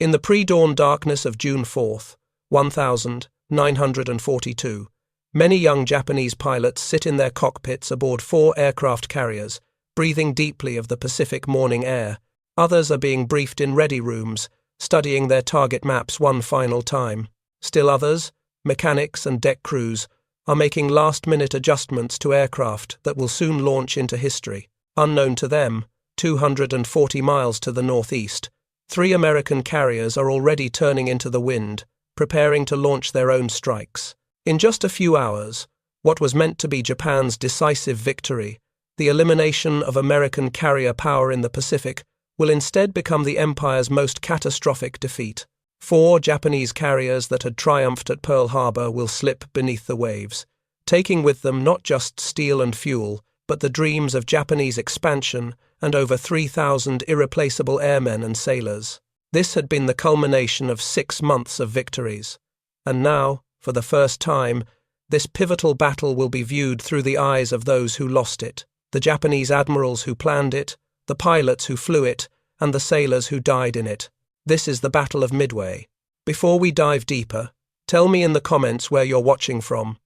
In the pre-dawn darkness of June 4th, 1942, many young Japanese pilots sit in their cockpits aboard 4 aircraft carriers, breathing deeply of the Pacific morning air. Others are being briefed in ready rooms, studying their target maps one final time. Still others, mechanics and deck crews, are making last-minute adjustments to aircraft that will soon launch into history. Unknown to them, 240 miles to the northeast, 3 American carriers are already turning into the wind, preparing to launch their own strikes. In just a few hours, what was meant to be Japan's decisive victory, the elimination of American carrier power in the Pacific, will instead become the Empire's most catastrophic defeat. 4 Japanese carriers that had triumphed at Pearl Harbor will slip beneath the waves, taking with them not just steel and fuel, but the dreams of Japanese expansion and over 3,000 irreplaceable airmen and sailors. This had been the culmination of 6 months of victories. And now, for the first time, this pivotal battle will be viewed through the eyes of those who lost it, the Japanese admirals who planned it, the pilots who flew it, and the sailors who died in it. This is the Battle of Midway. Before we dive deeper, tell me in the comments where you're watching from.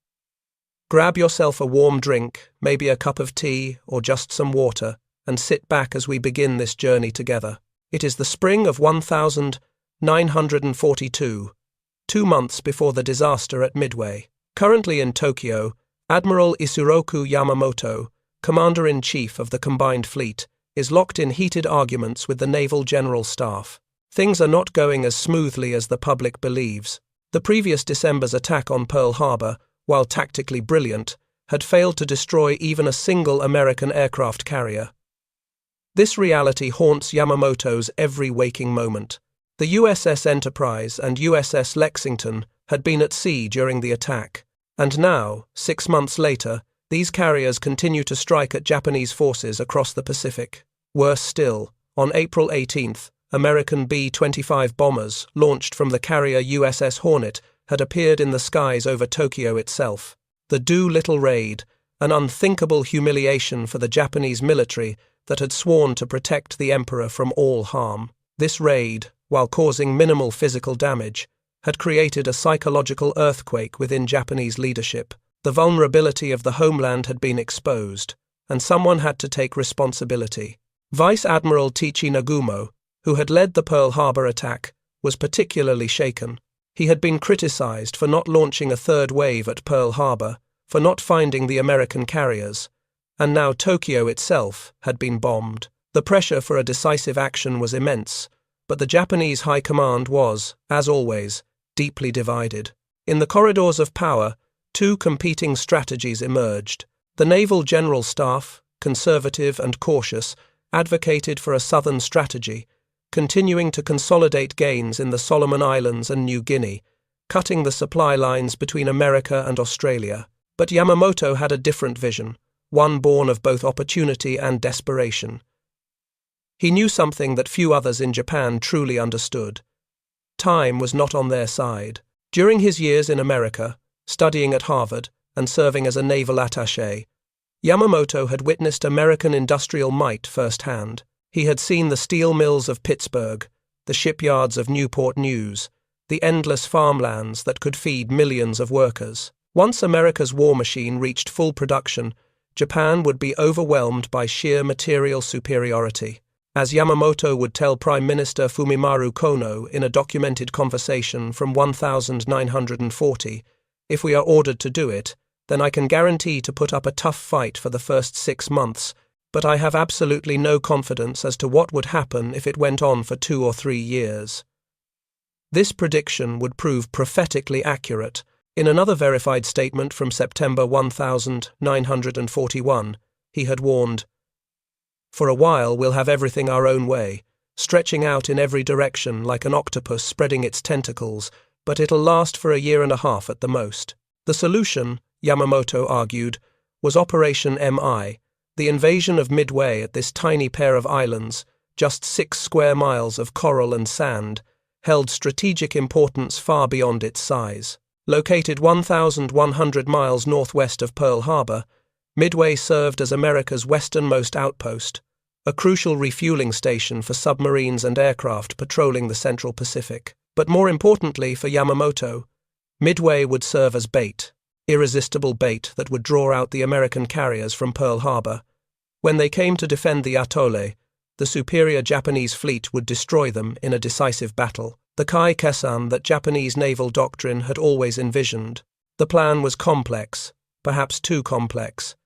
Grab yourself a warm drink, maybe a cup of tea or just some water, and sit back as we begin this journey together. It is the spring of 1942, 2 months before the disaster at Midway. Currently in Tokyo, Admiral Isuroku Yamamoto, Commander-in-Chief of the Combined Fleet, is locked in heated arguments with the Naval General Staff. Things are not going as smoothly as the public believes. The previous December's attack on Pearl Harbor, while tactically brilliant, had failed to destroy even a single American aircraft carrier. This reality haunts Yamamoto's every waking moment. The USS Enterprise and USS Lexington had been at sea during the attack, and now, 6 months later, these carriers continue to strike at Japanese forces across the Pacific. Worse still, on April 18th, American B-25 bombers, launched from the carrier USS Hornet, had appeared in the skies over Tokyo itself. The Doolittle raid, an unthinkable humiliation for the Japanese military that had sworn to protect the emperor from all harm. This raid, while causing minimal physical damage, had created a psychological earthquake within Japanese leadership. The vulnerability of the homeland had been exposed, and someone had to take responsibility. Vice Admiral Tichi Nagumo, who had led the Pearl Harbor attack, was particularly shaken. He had been criticized for not launching a third wave at Pearl Harbor, for not finding the American carriers, and now Tokyo itself had been bombed. The pressure for a decisive action was immense, but the Japanese High Command was, as always, deeply divided. In the corridors of power, 2 competing strategies emerged. The Naval General Staff, conservative and cautious, advocated for a southern strategy, continuing to consolidate gains in the Solomon Islands and New Guinea, cutting the supply lines between America and Australia. But Yamamoto had a different vision, one born of both opportunity and desperation. He knew something that few others in Japan truly understood. Time was not on their side. During his years in America, studying at Harvard and serving as a naval attaché, Yamamoto had witnessed American industrial might firsthand. He had seen the steel mills of Pittsburgh, the shipyards of Newport News, the endless farmlands that could feed millions of workers. Once America's war machine reached full production, Japan would be overwhelmed by sheer material superiority. As Yamamoto would tell Prime Minister Fumimaru Kono in a documented conversation from 1940, "If we are ordered to do it, then I can guarantee to put up a tough fight for the first 6 months, but I have absolutely no confidence as to what would happen if it went on for 2 or 3 years. This prediction would prove prophetically accurate. In another verified statement from September 1941, he had warned, "For a while we'll have everything our own way, stretching out in every direction like an octopus spreading its tentacles, but it'll last for a year and a half at the most." The solution, Yamamoto argued, was Operation MI, the invasion of Midway at this tiny pair of islands, just 6 square miles of coral and sand, held strategic importance far beyond its size. Located 1,100 miles northwest of Pearl Harbor, Midway served as America's westernmost outpost, a crucial refueling station for submarines and aircraft patrolling the Central Pacific. But more importantly for Yamamoto, Midway would serve as bait, irresistible bait that would draw out the American carriers from Pearl Harbor. When they came to defend the atoll, the superior Japanese fleet would destroy them in a decisive battle, the kai kesan that Japanese naval doctrine had always envisioned. The plan was complex, perhaps too complex.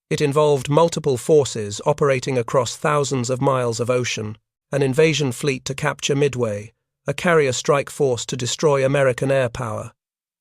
It involved multiple forces operating across thousands of miles of ocean, an invasion fleet to capture Midway, a carrier strike force to destroy American air power,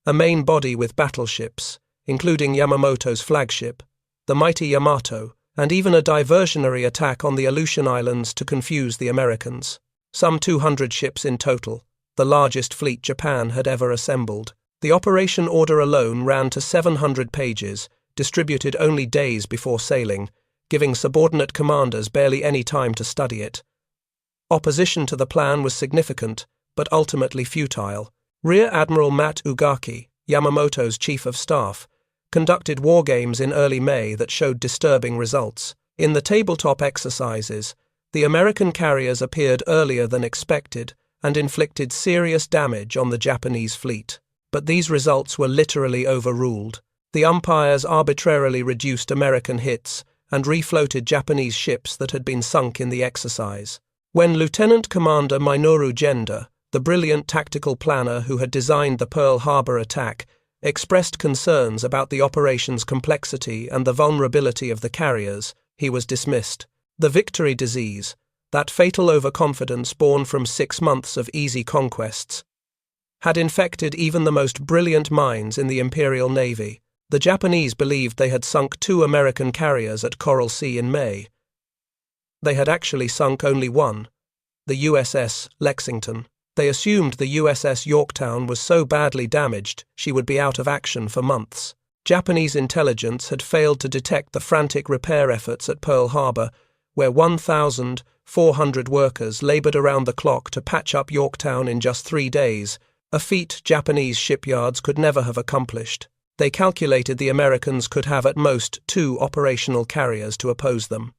a main body with battleships, including Yamamoto's flagship, the mighty Yamato, and even a diversionary attack on the Aleutian Islands to confuse the Americans. Some 200 ships in total, the largest fleet Japan had ever assembled. The operation order alone ran to 700 pages, distributed only days before sailing, giving subordinate commanders barely any time to study it. Opposition to the plan was significant, but ultimately futile. Rear Admiral Matt Ugaki, Yamamoto's chief of staff, conducted war games in early May that showed disturbing results. In the tabletop exercises, the American carriers appeared earlier than expected and inflicted serious damage on the Japanese fleet. But these results were literally overruled. The umpires arbitrarily reduced American hits and refloated Japanese ships that had been sunk in the exercise. When Lieutenant Commander Minoru Genda, the brilliant tactical planner who had designed the Pearl Harbor attack, expressed concerns about the operation's complexity and the vulnerability of the carriers, he was dismissed. The victory disease, that fatal overconfidence born from 6 months of easy conquests, had infected even the most brilliant minds in the Imperial Navy. The Japanese believed they had sunk 2 American carriers at Coral Sea in May. They had actually sunk only one, the USS Lexington. They assumed the USS Yorktown was so badly damaged she would be out of action for months. Japanese intelligence had failed to detect the frantic repair efforts at Pearl Harbor, where 1,400 workers labored around the clock to patch up Yorktown in just 3 days, a feat Japanese shipyards could never have accomplished. They calculated the Americans could have at most 2 operational carriers to oppose them.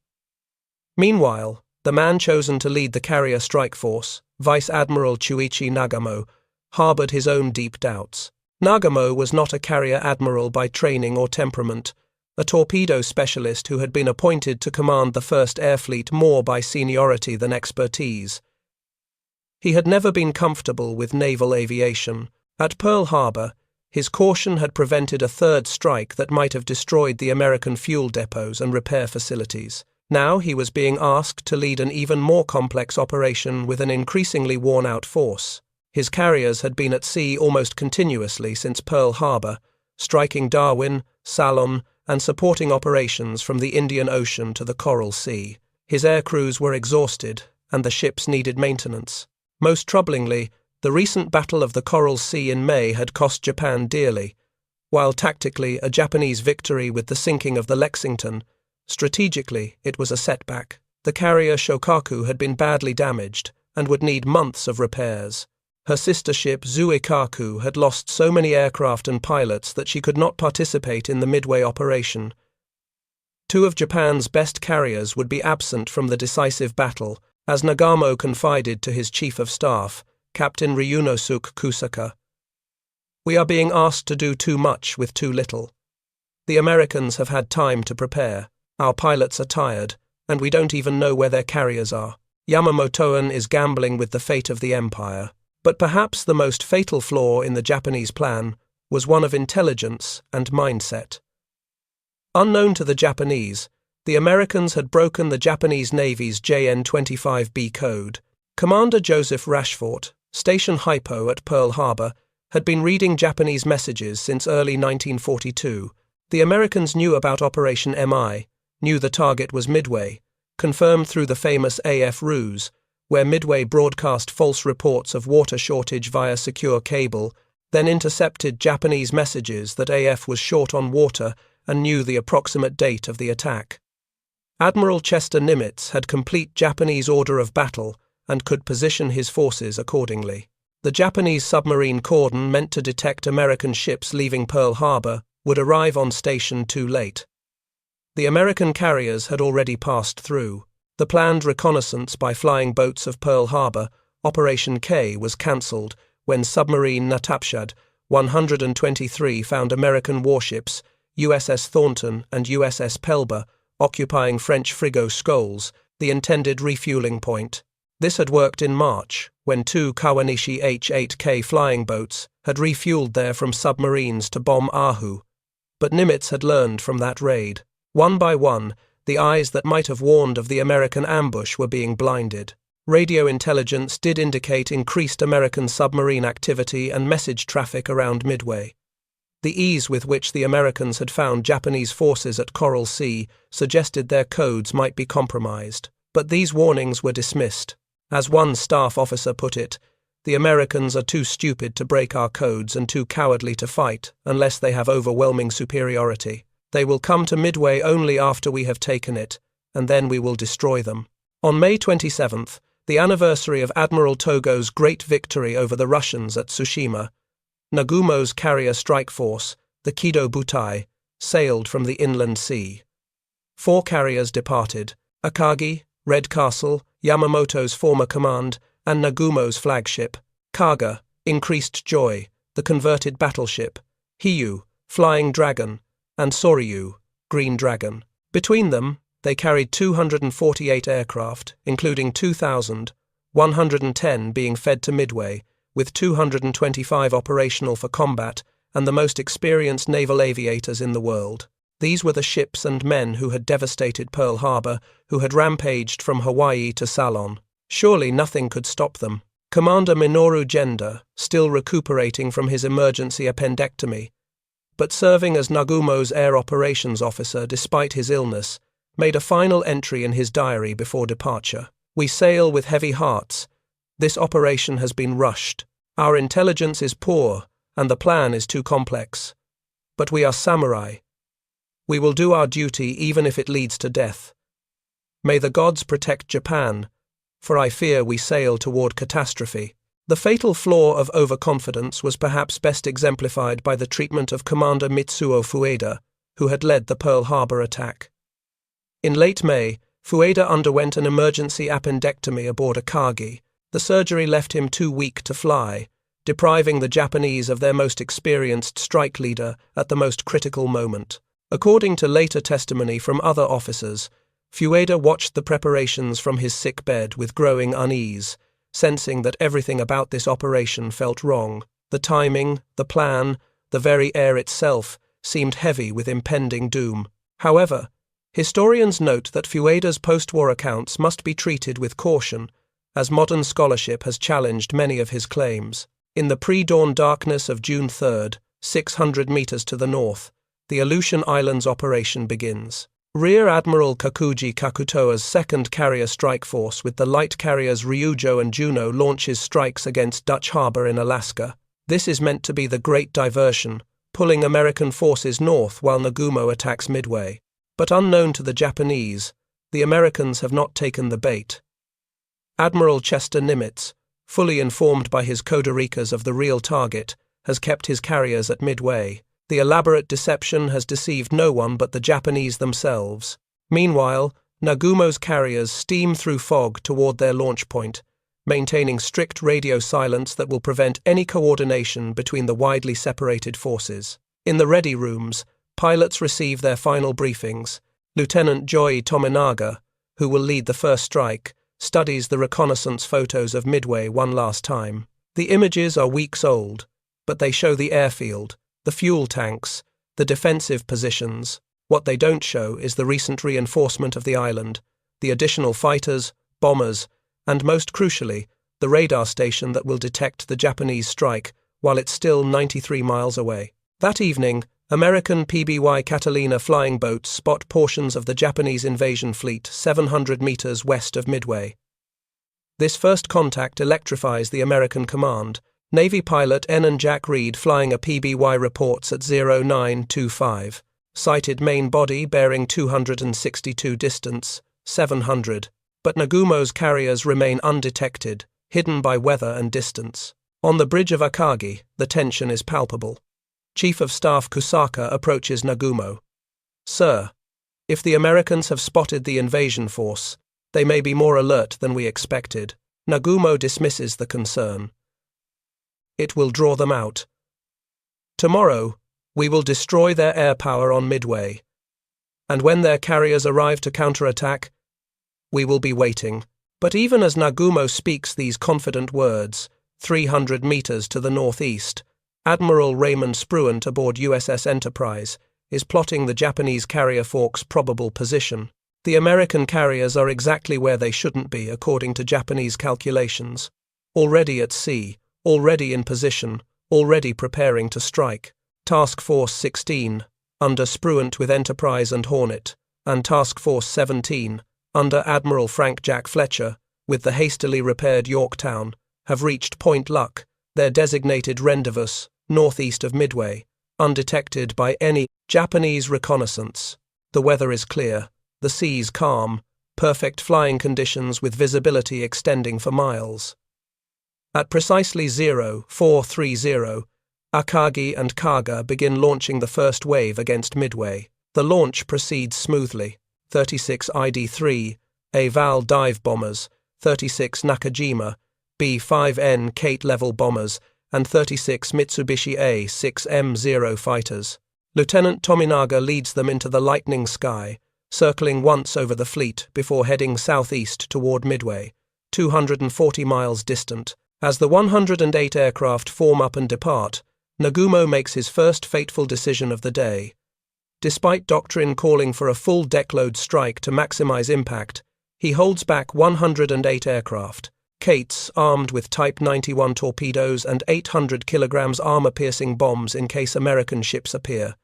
Meanwhile, the man chosen to lead the carrier strike force, Vice Admiral Chuichi Nagumo, harbored his own deep doubts. Nagumo was not a carrier admiral by training or temperament, a torpedo specialist who had been appointed to command the First Air Fleet more by seniority than expertise. He had never been comfortable with naval aviation. At Pearl Harbor, his caution had prevented a third strike that might have destroyed the American fuel depots and repair facilities. Now he was being asked to lead an even more complex operation with an increasingly worn-out force. His carriers had been at sea almost continuously since Pearl Harbor, striking Darwin, Ceylon, and supporting operations from the Indian Ocean to the Coral Sea. His air crews were exhausted, and the ships needed maintenance. Most troublingly, the recent Battle of the Coral Sea in May had cost Japan dearly. While tactically a Japanese victory with the sinking of the Lexington, strategically it was a setback. The carrier Shokaku had been badly damaged and would need months of repairs. Her sister ship Zuikaku had lost so many aircraft and pilots that she could not participate in the Midway operation. 2 of Japan's best carriers would be absent from the decisive battle, as Nagumo confided to his chief of staff, Captain Ryunosuke Kusaka. "We are being asked to do too much with too little. The Americans have had time to prepare. Our pilots are tired, and we don't even know where their carriers are. Yamamotoan is gambling with the fate of the empire." But perhaps the most fatal flaw in the Japanese plan was one of intelligence and mindset. Unknown to the Japanese, the Americans had broken the Japanese Navy's JN-25B code. Commander Joseph Rashfort, Station Hypo at Pearl Harbor, had been reading Japanese messages since early 1942. The Americans knew about Operation MI, knew the target was Midway, confirmed through the famous AF ruse, where Midway broadcast false reports of water shortage via secure cable, then intercepted Japanese messages that AF was short on water and knew the approximate date of the attack. Admiral Chester Nimitz had complete Japanese order of battle and could position his forces accordingly. The Japanese submarine cordon meant to detect American ships leaving Pearl Harbor would arrive on station too late. The American carriers had already passed through. The planned reconnaissance by flying boats of Pearl Harbor, Operation K, was cancelled when submarine Natapshad 123 found American warships, USS Thornton and USS Pelba, occupying French frigate Scholes, the intended refueling point. This had worked in March, when 2 Kawanishi H-8K flying boats had refueled there from submarines to bomb Ahu. But Nimitz had learned from that raid. One by one, the eyes that might have warned of the American ambush were being blinded. Radio intelligence did indicate increased American submarine activity and message traffic around Midway. The ease with which the Americans had found Japanese forces at Coral Sea suggested their codes might be compromised. But these warnings were dismissed. As one staff officer put it, "The Americans are too stupid to break our codes and too cowardly to fight unless they have overwhelming superiority. They will come to Midway only after we have taken it, and then we will destroy them." On May 27th, the anniversary of Admiral Togo's great victory over the Russians at Tsushima, Nagumo's carrier strike force, the Kido Butai, sailed from the inland sea. 4 carriers departed: Akagi, Red Castle, Yamamoto's former command, and Nagumo's flagship; Kaga, Increased Joy, the converted battleship; Hiyu, Flying Dragon, and Soryu, Green Dragon. Between them, they carried 248 aircraft, including 2,110 being fed to Midway, with 225 operational for combat and the most experienced naval aviators in the world. These were the ships and men who had devastated Pearl Harbor, who had rampaged from Hawaii to Ceylon. Surely nothing could stop them. Commander Minoru Genda, still recuperating from his emergency appendectomy, but serving as Nagumo's air operations officer despite his illness, made a final entry in his diary before departure. "We sail with heavy hearts. This operation has been rushed. Our intelligence is poor, and the plan is too complex. But we are samurai. We will do our duty even if it leads to death. May the gods protect Japan, for I fear we sail toward catastrophe." The fatal flaw of overconfidence was perhaps best exemplified by the treatment of Commander Mitsuo Fueda, who had led the Pearl Harbor attack. In late May, Fueda underwent an emergency appendectomy aboard Akagi. The surgery left him too weak to fly, depriving the Japanese of their most experienced strike leader at the most critical moment. According to later testimony from other officers, Fueda watched the preparations from his sick bed with growing unease, sensing that everything about this operation felt wrong. The timing, the plan, the very air itself seemed heavy with impending doom. However, historians note that Fueda's post-war accounts must be treated with caution, as modern scholarship has challenged many of his claims. In the pre-dawn darkness of June 3rd, 600 meters to the north, the Aleutian Islands operation begins. Rear Admiral Kakuji Kakutoa's second carrier strike force with the light carriers Ryujo and Juno launches strikes against Dutch Harbor in Alaska. This is meant to be the Great Diversion, pulling American forces north while Nagumo attacks Midway. But unknown to the Japanese, the Americans have not taken the bait. Admiral Chester Nimitz, fully informed by his Kodarikas of the real target, has kept his carriers at Midway. The elaborate deception has deceived no one but the Japanese themselves. Meanwhile, Nagumo's carriers steam through fog toward their launch point, maintaining strict radio silence that will prevent any coordination between the widely separated forces. In the ready rooms, pilots receive their final briefings. Lieutenant Joy Tominaga, who will lead the first strike, studies the reconnaissance photos of Midway one last time. The images are weeks old, but they show the airfield, the fuel tanks, the defensive positions. What they don't show is the recent reinforcement of the island, the additional fighters, bombers, and most crucially, the radar station that will detect the Japanese strike while it's still 93 miles away. That evening, American PBY Catalina flying boats spot portions of the Japanese invasion fleet 700 meters west of Midway. This first contact electrifies the American command. Navy pilot N. Jack Reed flying a PBY reports at 0925. Sighted main body bearing 262 distance, 700. But Nagumo's carriers remain undetected, hidden by weather and distance. On the bridge of Akagi, the tension is palpable. Chief of Staff Kusaka approaches Nagumo. "Sir, if the Americans have spotted the invasion force, They may be more alert than we expected. Nagumo dismisses the concern. It will draw them out. Tomorrow, we will destroy their air power on Midway. And when their carriers arrive to counterattack, we will be waiting. But even as Nagumo speaks these confident words, 300 meters to the northeast, Admiral Raymond Spruant aboard USS Enterprise is plotting the Japanese carrier fork's probable position. The American carriers are exactly where they shouldn't be according to Japanese calculations. Already at sea, already in position, already preparing to strike. Task Force 16, under Spruant with Enterprise and Hornet, and Task Force 17, under Admiral Frank Jack Fletcher, with the hastily repaired Yorktown, have reached Point Luck, their designated rendezvous, northeast of Midway, undetected by any Japanese reconnaissance. The weather is clear, the seas calm, perfect flying conditions with visibility extending for miles. At precisely 0430, Akagi and Kaga begin launching the first wave against Midway. The launch proceeds smoothly. 36 ID-3, Aval dive bombers, 36 Nakajima, B-5N Kate-level bombers, and 36 Mitsubishi A-6M0 fighters. Lieutenant Tominaga leads them into the lightning sky, circling once over the fleet before heading southeast toward Midway, 240 miles distant. As the 108 aircraft form up and depart, Nagumo makes his first fateful decision of the day. Despite doctrine calling for a full deckload strike to maximize impact, he holds back 108 aircraft, Kates armed with Type 91 torpedoes and 800 kilograms armor-piercing bombs in case American ships appear.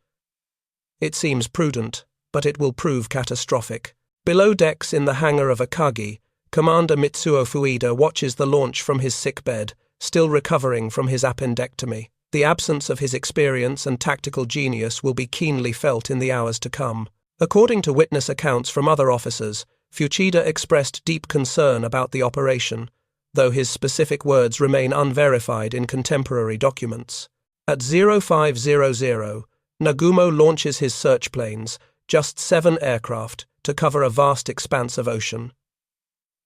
It seems prudent, but it will prove catastrophic. Below decks in the hangar of Akagi, Commander Mitsuo Fuida watches the launch from his sickbed, still recovering from his appendectomy. The absence of his experience and tactical genius will be keenly felt in the hours to come. According to witness accounts from other officers, Fuchida expressed deep concern about the operation, though his specific words remain unverified in contemporary documents. At 0500, Nagumo launches his search planes, just 7 aircraft, to cover a vast expanse of ocean.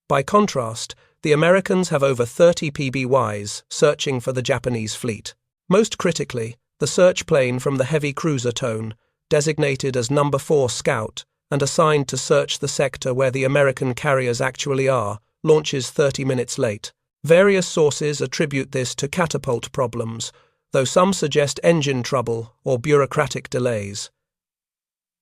By contrast, the Americans have over 30 PBYs searching for the Japanese fleet. Most critically, the search plane from the heavy cruiser tone, designated as No. 4 Scout and assigned to search the sector where the American carriers actually are, launches 30 minutes late. Various sources attribute this to catapult problems, though some suggest engine trouble or bureaucratic delays.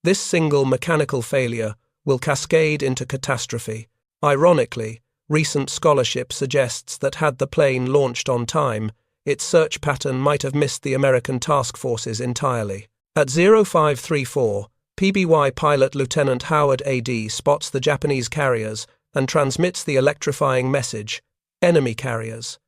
This single mechanical failure will cascade into catastrophe. Ironically, recent scholarship suggests that had the plane launched on time, its search pattern might have missed the American task forces entirely. At 0534, PBY pilot Lieutenant Howard A.D. spots the Japanese carriers and transmits the electrifying message, "Enemy carriers."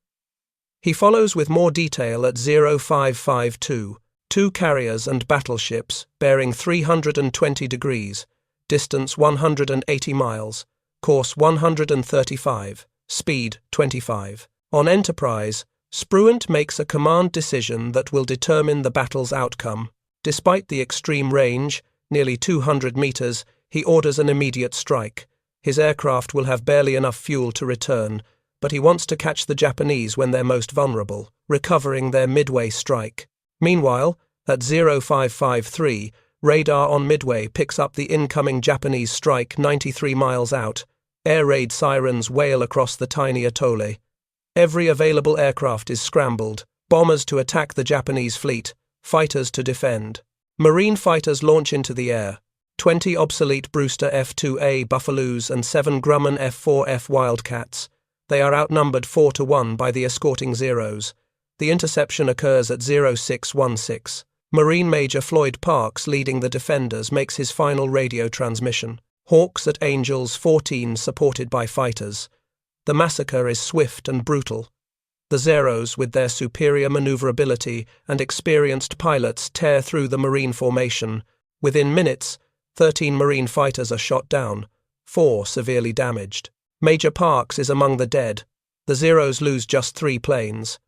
He follows with more detail at 0552, 2 carriers and battleships bearing 320 degrees, distance 180 miles, course 135, speed 25. On Enterprise, Spruant makes a command decision that will determine the battle's outcome. Despite the extreme range, nearly 200 meters, he orders an immediate strike. His aircraft will have barely enough fuel to return, but he wants to catch the Japanese when they're most vulnerable, recovering their Midway strike. Meanwhile, at 0553, radar on Midway picks up the incoming Japanese strike 93 miles out. Air raid sirens wail across the tiny atoll. Every available aircraft is scrambled, bombers to attack the Japanese fleet, fighters to defend. Marine fighters launch into the air. 20 obsolete Brewster F-2A Buffaloes and 7 Grumman F-4F Wildcats. They are outnumbered 4-1 by the escorting Zeros. The interception occurs at 0616. Marine Major Floyd Parks, leading the defenders, makes his final radio transmission. Hawks at Angels 14 supported by fighters. The massacre is swift and brutal. The Zeros, with their superior maneuverability and experienced pilots, tear through the Marine formation. Within minutes, 13 Marine fighters are shot down, 4 severely damaged. Major Parks is among the dead. The Zeros lose just 3 planes.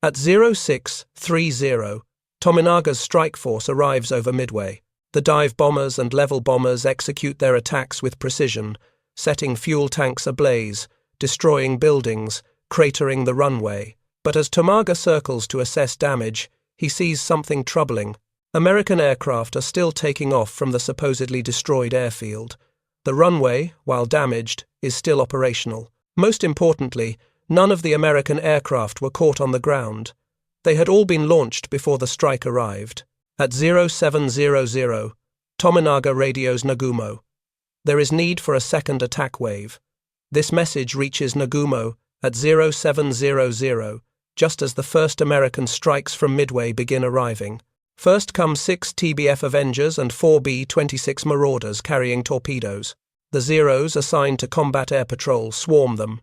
At 0630, Tominaga's strike force arrives over Midway. The dive bombers and level bombers execute their attacks with precision, setting fuel tanks ablaze, destroying buildings, cratering the runway. But as Tomaga circles to assess damage, he sees something troubling. American aircraft are still taking off from the supposedly destroyed airfield. The runway, while damaged, is still operational. Most importantly, none of the American aircraft were caught on the ground. They had all been launched before the strike arrived. At 0700, Tominaga radios Nagumo. There is need for a second attack wave. This message reaches Nagumo at 0700, just as the first American strikes from Midway begin arriving. First come 6 TBF Avengers and 4 B-26 Marauders carrying torpedoes. The Zeros assigned to combat air patrol swarm them.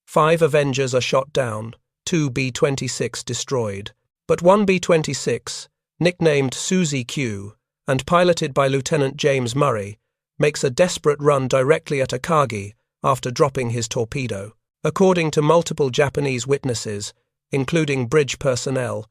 5 Avengers are shot down, 2 B-26 destroyed. But 1 B-26, nicknamed Susie Q, and piloted by Lieutenant James Murray, makes a desperate run directly at Akagi after dropping his torpedo. According to multiple Japanese witnesses, including bridge personnel,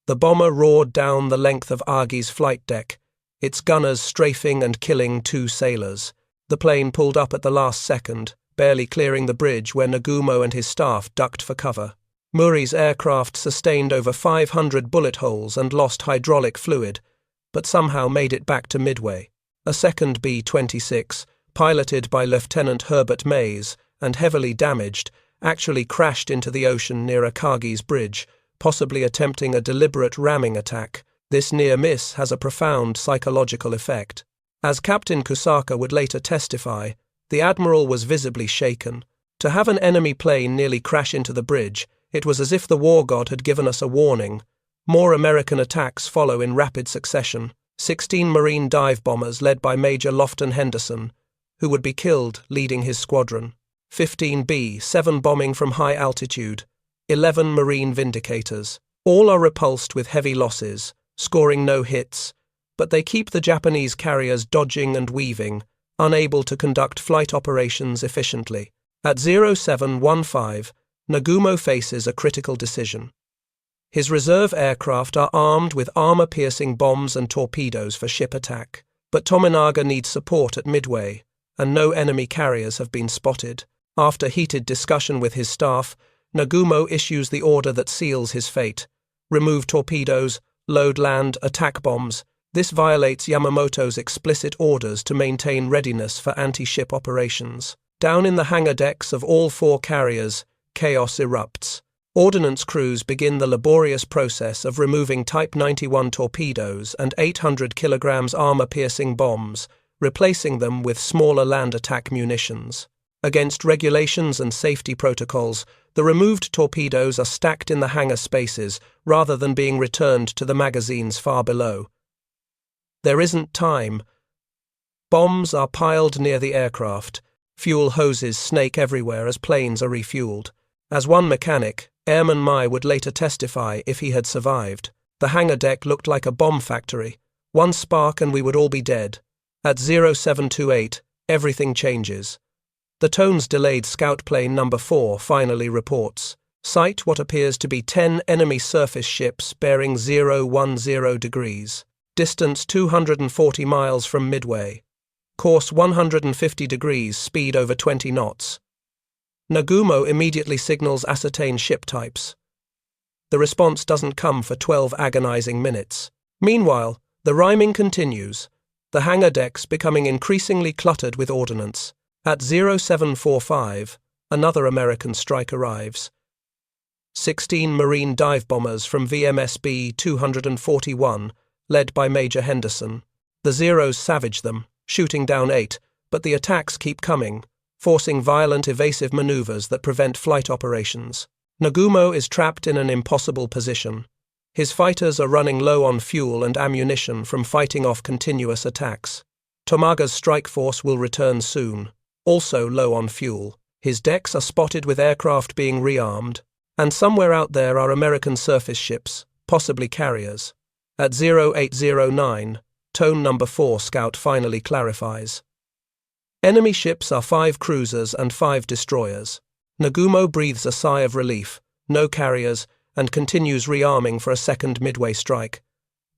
the bomber roared down the length of Agi's flight deck, its gunners strafing and killing 2 sailors. The plane pulled up at the last second, barely clearing the bridge where Nagumo and his staff ducked for cover. Murray's aircraft sustained over 500 bullet holes and lost hydraulic fluid, but somehow made it back to Midway. A second B-26, piloted by Lieutenant Herbert Mays and heavily damaged, actually crashed into the ocean near Akagi's bridge, possibly attempting a deliberate ramming attack. This near miss has a profound psychological effect. As Captain Kusaka would later testify, the Admiral was visibly shaken. To have an enemy plane nearly crash into the bridge, it was as if the war god had given us a warning. More American attacks follow in rapid succession. 16 Marine dive bombers led by Major Lofton Henderson, who would be killed leading his squadron. 15 B, 7 bombing from high altitude. 11 Marine Vindicators. All are repulsed with heavy losses, scoring no hits, but they keep the Japanese carriers dodging and weaving, unable to conduct flight operations efficiently. At 0715, Nagumo faces a critical decision. His reserve aircraft are armed with armor-piercing bombs and torpedoes for ship attack, but Tominaga needs support at Midway, and no enemy carriers have been spotted. After heated discussion with his staff, Nagumo issues the order that seals his fate. Remove torpedoes, load land, attack bombs. This violates Yamamoto's explicit orders to maintain readiness for anti-ship operations. Down in the hangar decks of all 4 carriers, chaos erupts. Ordnance crews begin the laborious process of removing Type 91 torpedoes and 800 kilograms armor-piercing bombs, replacing them with smaller land attack munitions. Against regulations and safety protocols, the removed torpedoes are stacked in the hangar spaces rather than being returned to the magazines far below. There isn't time. Bombs are piled near the aircraft. Fuel hoses snake everywhere as planes are refueled. As one mechanic, Airman Mai would later testify if he had survived. The hangar deck looked like a bomb factory. One spark and we would all be dead. At 0728, everything changes. The tones delayed scout plane number 4 finally reports. Sight what appears to be 10 enemy surface ships bearing 010 degrees. Distance 240 miles from Midway. Course 150 degrees, speed over 20 knots. Nagumo immediately signals ascertain ship types. The response doesn't come for 12 agonizing minutes. Meanwhile, the rhyming continues, the hangar decks becoming increasingly cluttered with ordnance. At 0745, another American strike arrives. 16 Marine dive bombers from VMSB 241, led by Major Henderson. The Zeros savage them, shooting down 8, but the attacks keep coming, forcing violent evasive maneuvers that prevent flight operations. Nagumo is trapped in an impossible position. His fighters are running low on fuel and ammunition from fighting off continuous attacks. Tomaga's strike force will return soon, also low on fuel. His decks are spotted with aircraft being rearmed, and somewhere out there are American surface ships, possibly carriers. At 0809, tone number 4 scout finally clarifies. Enemy ships are 5 cruisers and 5 destroyers. Nagumo breathes a sigh of relief, no carriers, and continues rearming for a second Midway strike.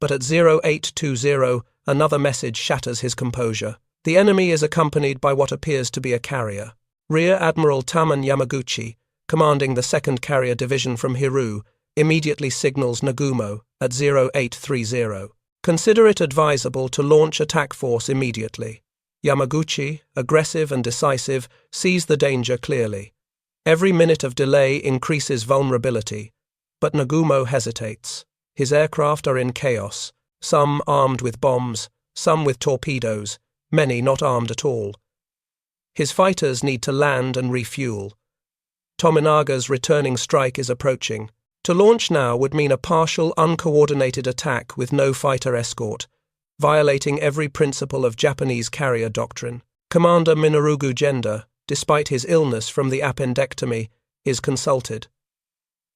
But at 0820, another message shatters his composure. The enemy is accompanied by what appears to be a carrier. Rear Admiral Taman Yamaguchi, commanding the 2nd Carrier Division from Hiru, immediately signals Nagumo at 0830. Consider it advisable to launch attack force immediately. Yamaguchi, aggressive and decisive, sees the danger clearly. Every minute of delay increases vulnerability, but Nagumo hesitates. His aircraft are in chaos, some armed with bombs, some with torpedoes, many not armed at all. His fighters need to land and refuel. Tominaga's returning strike is approaching. To launch now would mean a partial, uncoordinated attack with no fighter escort, violating every principle of Japanese carrier doctrine. Commander Minorugu Genda, despite his illness from the appendectomy, is consulted.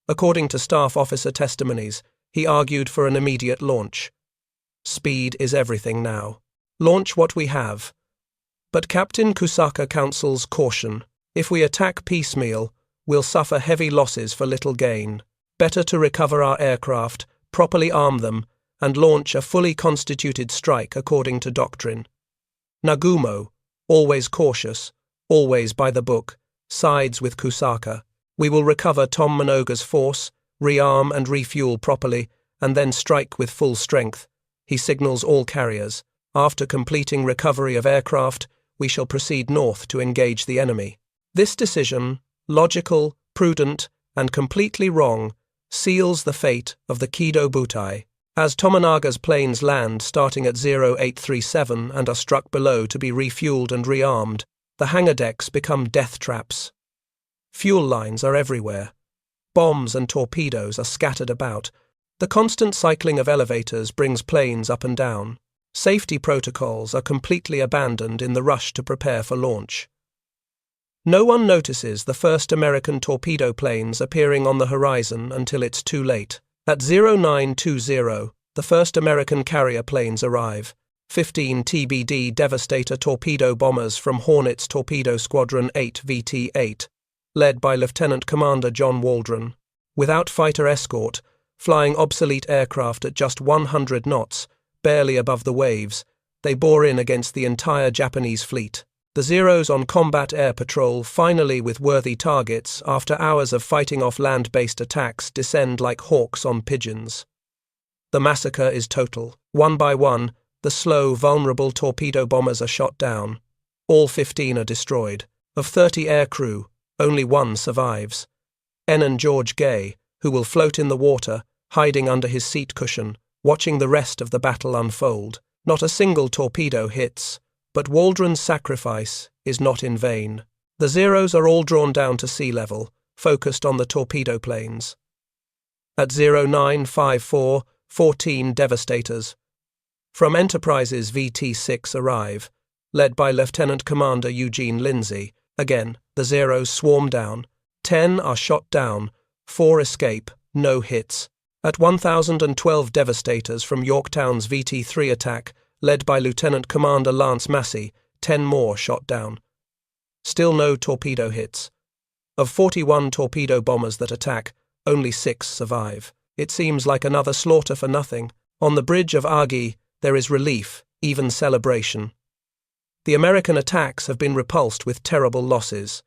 According to staff officer testimonies, he argued for an immediate launch. Speed is everything now. Launch what we have. But Captain Kusaka counsels caution. If we attack piecemeal, we'll suffer heavy losses for little gain. Better to recover our aircraft, properly arm them, and launch a fully constituted strike according to doctrine. Nagumo, always cautious, always by the book, sides with Kusaka. We will recover Tom Minoga's force, rearm and refuel properly, and then strike with full strength. He signals all carriers. After completing recovery of aircraft, we shall proceed north to engage the enemy. This decision, logical, prudent, and completely wrong, seals the fate of the Kido Butai. As Tominaga's planes land starting at 0837 and are struck below to be refueled and rearmed, the hangar decks become death traps. Fuel lines are everywhere. Bombs and torpedoes are scattered about. The constant cycling of elevators brings planes up and down. Safety protocols are completely abandoned in the rush to prepare for launch. No one notices the first American torpedo planes appearing on the horizon until it's too late. At 0920, the first American carrier planes arrive. 15 TBD Devastator torpedo bombers from Hornet's Torpedo Squadron 8 VT-8, led by Lieutenant Commander John Waldron. Without fighter escort, flying obsolete aircraft at just 100 knots, barely above the waves, they bore in against the entire Japanese fleet. The Zeros on combat air patrol, finally with worthy targets, after hours of fighting off land-based attacks, descend like hawks on pigeons. The massacre is total. One by one, the slow, vulnerable torpedo bombers are shot down. All 15 are destroyed. Of 30 aircrew, only one survives. Enon George Gay, who will float in the water, hiding under his seat cushion, watching the rest of the battle unfold. Not a single torpedo hits, but Waldron's sacrifice is not in vain. The Zeros are all drawn down to sea level, focused on the torpedo planes. At 0954, 14 Devastators from Enterprise's VT-6 arrive, led by Lieutenant Commander Eugene Lindsay. Again, the Zeros swarm down. 10 are shot down, 4 escape, no hits. At 1012 Devastators from Yorktown's VT-3 attack, led by Lieutenant Commander Lance Massey, 10 more shot down. Still no torpedo hits. Of 41 torpedo bombers that attack, only 6 survive. It seems like another slaughter for nothing. On the bridge of Agi, there is relief, even celebration. The American attacks have been repulsed with terrible losses.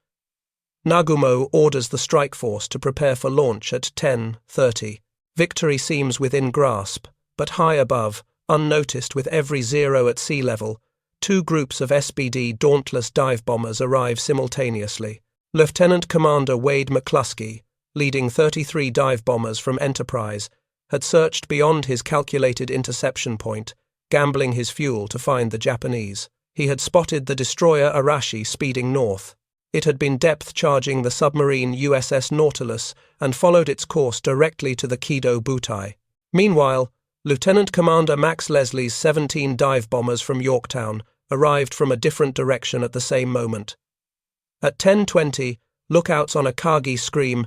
Nagumo orders the strike force to prepare for launch at 10:30. Victory seems within grasp, but high above, unnoticed with every Zero at sea level, 2 groups of SBD Dauntless dive bombers arrive simultaneously. Lieutenant Commander Wade McCluskey, leading 33 dive bombers from Enterprise, had searched beyond his calculated interception point, gambling his fuel to find the Japanese. He had spotted the destroyer Arashi speeding north. It had been depth-charging the submarine USS Nautilus and followed its course directly to the Kido Butai. Meanwhile, Lieutenant Commander Max Leslie's 17 dive bombers from Yorktown arrived from a different direction at the same moment. At 10:20, lookouts on Akagi scream,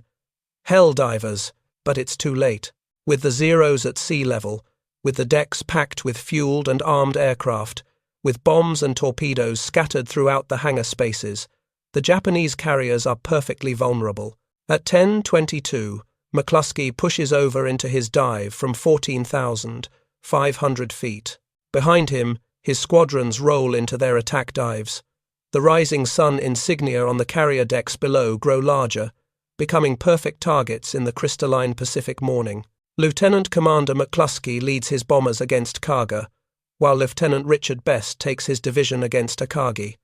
"Hell divers!" but it's too late. With the Zeros at sea level, with the decks packed with fueled and armed aircraft, with bombs and torpedoes scattered throughout the hangar spaces, the Japanese carriers are perfectly vulnerable. At 10:22, McCluskey pushes over into his dive from 14,500 feet. Behind him, His squadrons roll into their attack dives. The rising sun insignia on the carrier decks below grow larger, becoming perfect targets in the crystalline Pacific morning. Lieutenant Commander McCluskey leads his bombers against Kaga, while Lieutenant Richard Best takes his division against Akagi.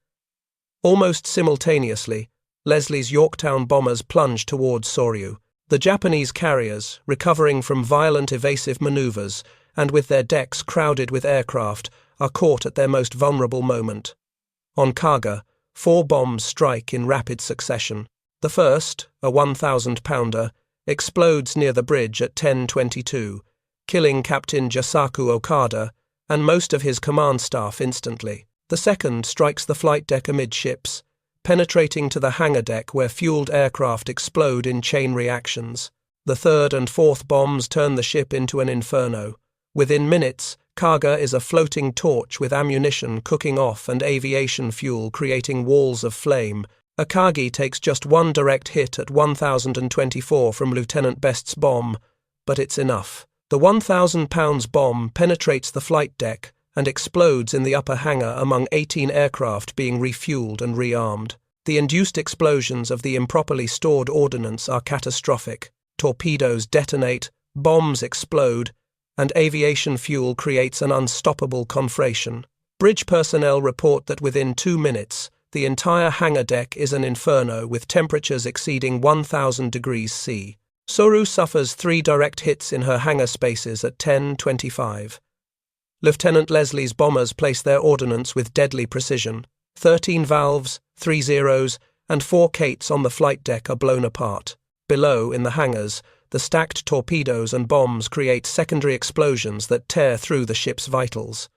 Almost simultaneously, Leslie's Yorktown bombers plunge towards Soryu. The Japanese carriers, recovering from violent evasive maneuvers and with their decks crowded with aircraft, are caught at their most vulnerable moment. On Kaga, 4 bombs strike in rapid succession. The first, a 1,000-pounder, explodes near the bridge at 10:22, killing Captain Jasaku Okada and most of his command staff instantly. The second strikes the flight deck amidships, penetrating to the hangar deck where fueled aircraft explode in chain reactions. The third and fourth bombs turn the ship into an inferno. Within minutes, Kaga is a floating torch with ammunition cooking off and aviation fuel creating walls of flame. Akagi takes just one direct hit at 1,024 from Lieutenant Best's bomb, but it's enough. The 1,000-pounds bomb penetrates the flight deck and explodes in the upper hangar among 18 aircraft being refueled and rearmed. The induced explosions of the improperly stored ordnance are catastrophic. Torpedoes detonate, bombs explode, and aviation fuel creates an unstoppable conflagration. Bridge personnel report that within 2 minutes, the entire hangar deck is an inferno with temperatures exceeding 1,000 degrees C. Soryu suffers 3 direct hits in her hangar spaces at 10:25. Lieutenant Leslie's bombers place their ordnance with deadly precision. 13 valves, 3 zeros, and 4 cates on the flight deck are blown apart. Below, in the hangars, the stacked torpedoes and bombs create secondary explosions that tear through the ship's vitals.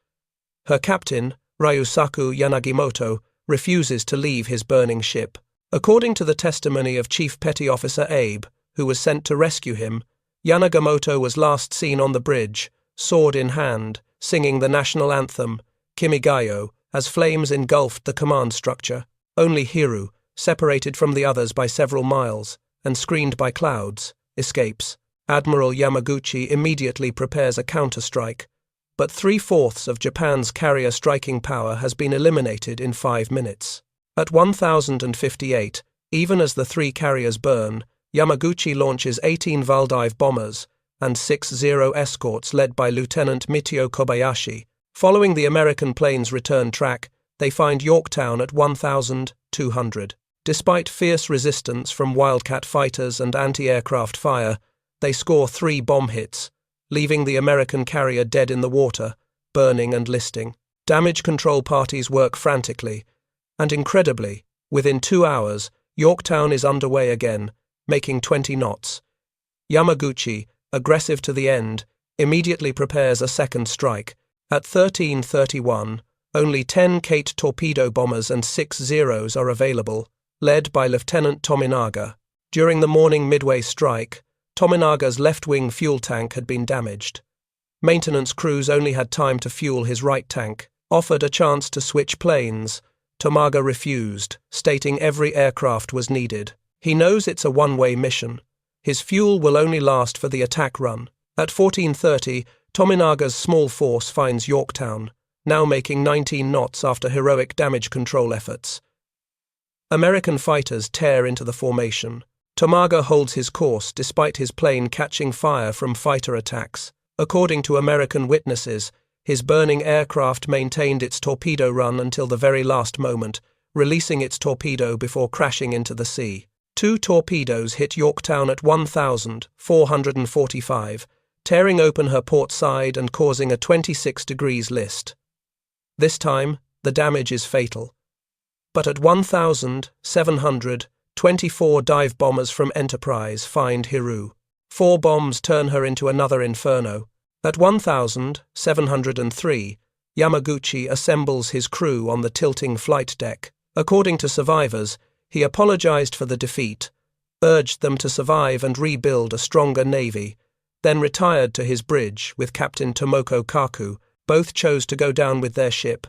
Her captain, Ryusaku Yamamoto, refuses to leave his burning ship. According to the testimony of Chief Petty Officer Abe, who was sent to rescue him, Yamamoto was last seen on the bridge, sword in hand, singing the national anthem, Kimigayo, as flames engulfed the command structure. Only Hiru, separated from the others by several miles and screened by clouds, escapes. Admiral Yamaguchi immediately prepares a counterstrike, but 3/4 of Japan's carrier striking power has been eliminated in 5 minutes. At 1,058, even as the 3 carriers burn, Yamaguchi launches 18 Valdive bombers and 6 Zero escorts led by Lieutenant Mitio Kobayashi. Following the American plane's return track, they find Yorktown at 1,200. Despite fierce resistance from Wildcat fighters and anti-aircraft fire, they score 3 bomb hits, leaving the American carrier dead in the water, burning and listing. Damage control parties work frantically, and incredibly, within 2 hours, Yorktown is underway again, making 20 knots. Yamaguchi, aggressive to the end, immediately prepares a second strike. At 13:31, only 10 Kate torpedo bombers and 6 Zeros are available, led by Lieutenant Tominaga. During the morning Midway strike, Tominaga's left-wing fuel tank had been damaged. Maintenance crews only had time to fuel his right tank. Offered a chance to switch planes, Tominaga refused, stating every aircraft was needed. He knows it's a one-way mission. His fuel will only last for the attack run. At 14:30, Tominaga's small force finds Yorktown, now making 19 knots after heroic damage control efforts. American fighters tear into the formation. Tominaga holds his course despite his plane catching fire from fighter attacks. According to American witnesses, his burning aircraft maintained its torpedo run until the very last moment, releasing its torpedo before crashing into the sea. 2 torpedoes hit Yorktown at 1,445, tearing open her port side and causing a 26 degrees list. This time, the damage is fatal. But at 1,700, 24 dive bombers from Enterprise find Hiru. 4 bombs turn her into another inferno. At 1,703, Yamaguchi assembles his crew on the tilting flight deck. According to survivors, he apologized for the defeat, urged them to survive and rebuild a stronger navy, then retired to his bridge with Captain Tomoko Kaku. Both chose to go down with their ship.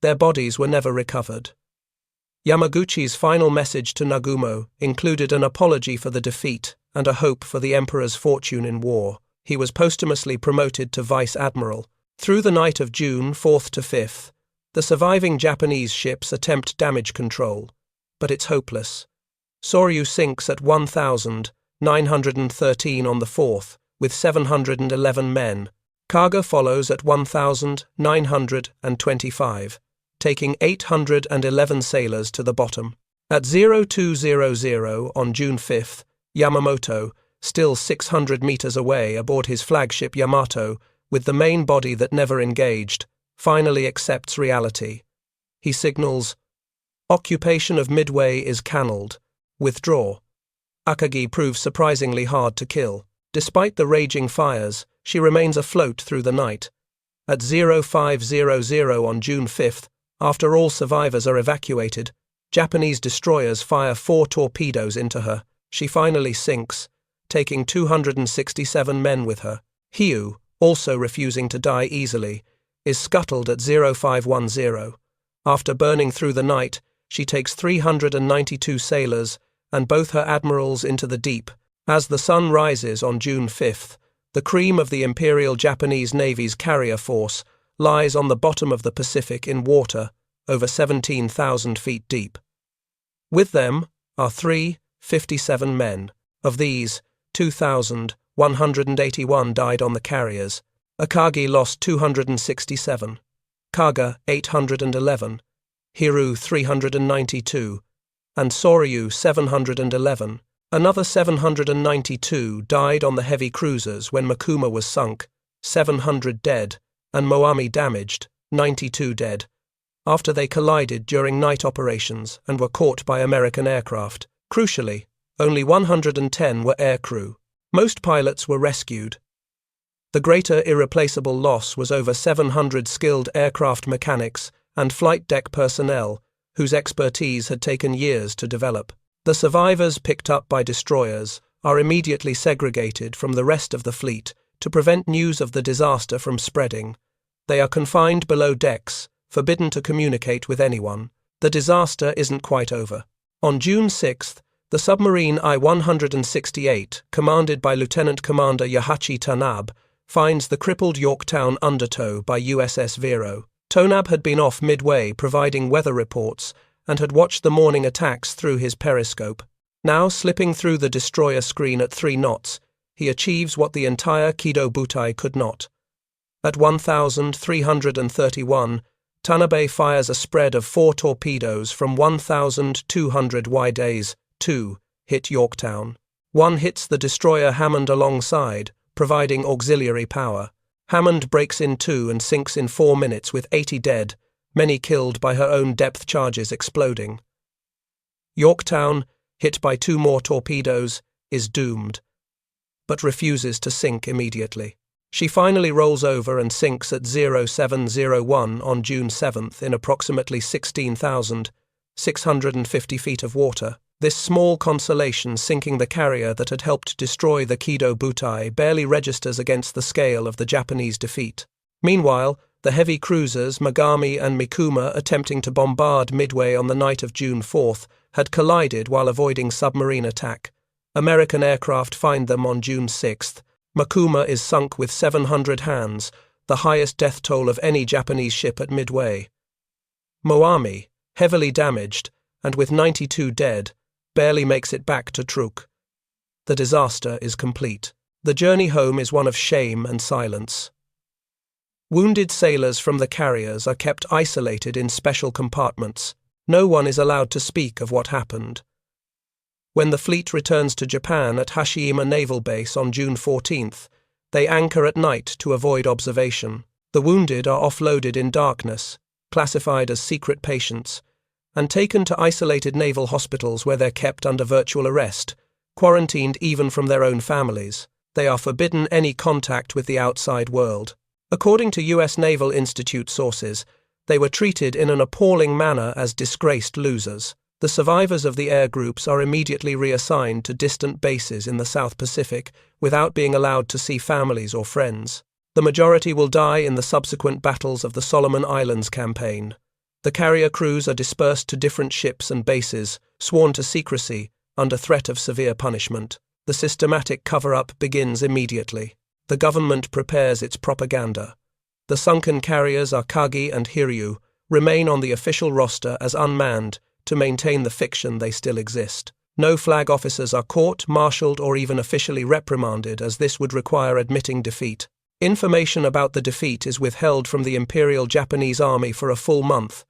Their bodies were never recovered. Yamaguchi's final message to Nagumo included an apology for the defeat and a hope for the emperor's fortune in war. He was posthumously promoted to Vice Admiral. Through the night of June 4th to 5th, the surviving Japanese ships attempt damage control, but it's hopeless. Soryu sinks at 1,913 on the 4th, with 711 men. Kaga follows at 1,925, taking 811 sailors to the bottom. At 0200 on June 5th, Yamamoto, still 600 meters away aboard his flagship Yamato, with the main body that never engaged, finally accepts reality. He signals, "Occupation of Midway is cannelled. Withdraw." Akagi proves surprisingly hard to kill. Despite the raging fires, she remains afloat through the night. At 0500 on June 5th, after all survivors are evacuated, Japanese destroyers fire 4 torpedoes into her. She finally sinks, taking 267 men with her. Hiyu, also refusing to die easily, is scuttled at 0510. After burning through the night, she takes 392 sailors and both her admirals into the deep. As the sun rises on June 5th, the cream of the Imperial Japanese Navy's carrier force lies on the bottom of the Pacific in water over 17,000 feet deep. With them are 357 men. Of these, 2,181 died on the carriers. Akagi lost 267, Kaga 811, Hiru 392, and Soryu 711. Another 792 died on the heavy cruisers when Makuma was sunk, 700 dead, and Moami damaged, 92 dead, after they collided during night operations and were caught by American aircraft. Crucially, only 110 were aircrew. Most pilots were rescued. The greater irreplaceable loss was over 700 skilled aircraft mechanics and flight deck personnel, whose expertise had taken years to develop. The survivors picked up by destroyers are immediately segregated from the rest of the fleet to prevent news of the disaster from spreading. They are confined below decks, forbidden to communicate with anyone. The disaster isn't quite over. On June 6th, the submarine I-168, commanded by Lieutenant Commander Yahachi Tanab, finds the crippled Yorktown undertow by USS Vero. Tanab had been off Midway providing weather reports and had watched the morning attacks through his periscope. Now, slipping through the destroyer screen at 3 knots, he achieves what the entire Kido Butai could not. At 1,331, Tanabe fires a spread of 4 torpedoes from 1,200 YDs. 2 hit Yorktown. 1 hits the destroyer Hammond alongside, providing auxiliary power. Hammond breaks in 2 and sinks in 4 minutes with 80 dead, many killed by her own depth charges exploding. Yorktown, hit by 2 more torpedoes, is doomed, but refuses to sink immediately. She finally rolls over and sinks at 0701 on June 7th in approximately 16,650 feet of water. This small consolation sinking the carrier that had helped destroy the Kido Butai barely registers against the scale of the Japanese defeat. Meanwhile, the heavy cruisers Magami and Mikuma, attempting to bombard Midway on the night of June 4th, had collided while avoiding submarine attack. American aircraft find them on June 6th. Makuma is sunk with 700 hands, the highest death toll of any Japanese ship at Midway. Moami, heavily damaged, and with 92 dead, barely makes it back to Truk. The disaster is complete. The journey home is one of shame and silence. Wounded sailors from the carriers are kept isolated in special compartments. No one is allowed to speak of what happened. When the fleet returns to Japan at Hashima Naval Base on June 14th, they anchor at night to avoid observation. The wounded are offloaded in darkness, classified as secret patients, and taken to isolated naval hospitals where they're kept under virtual arrest, quarantined even from their own families. They are forbidden any contact with the outside world. According to U.S. Naval Institute sources, they were treated in an appalling manner as disgraced losers. The survivors of the air groups are immediately reassigned to distant bases in the South Pacific without being allowed to see families or friends. The majority will die in the subsequent battles of the Solomon Islands campaign. The carrier crews are dispersed to different ships and bases, sworn to secrecy, under threat of severe punishment. The systematic cover-up begins immediately. The government prepares its propaganda. The sunken carriers Akagi and Hiryu remain on the official roster as unmanned to maintain the fiction they still exist. No flag officers are caught, marshalled, or even officially reprimanded, as this would require admitting defeat. Information about the defeat is withheld from the Imperial Japanese Army for a full month.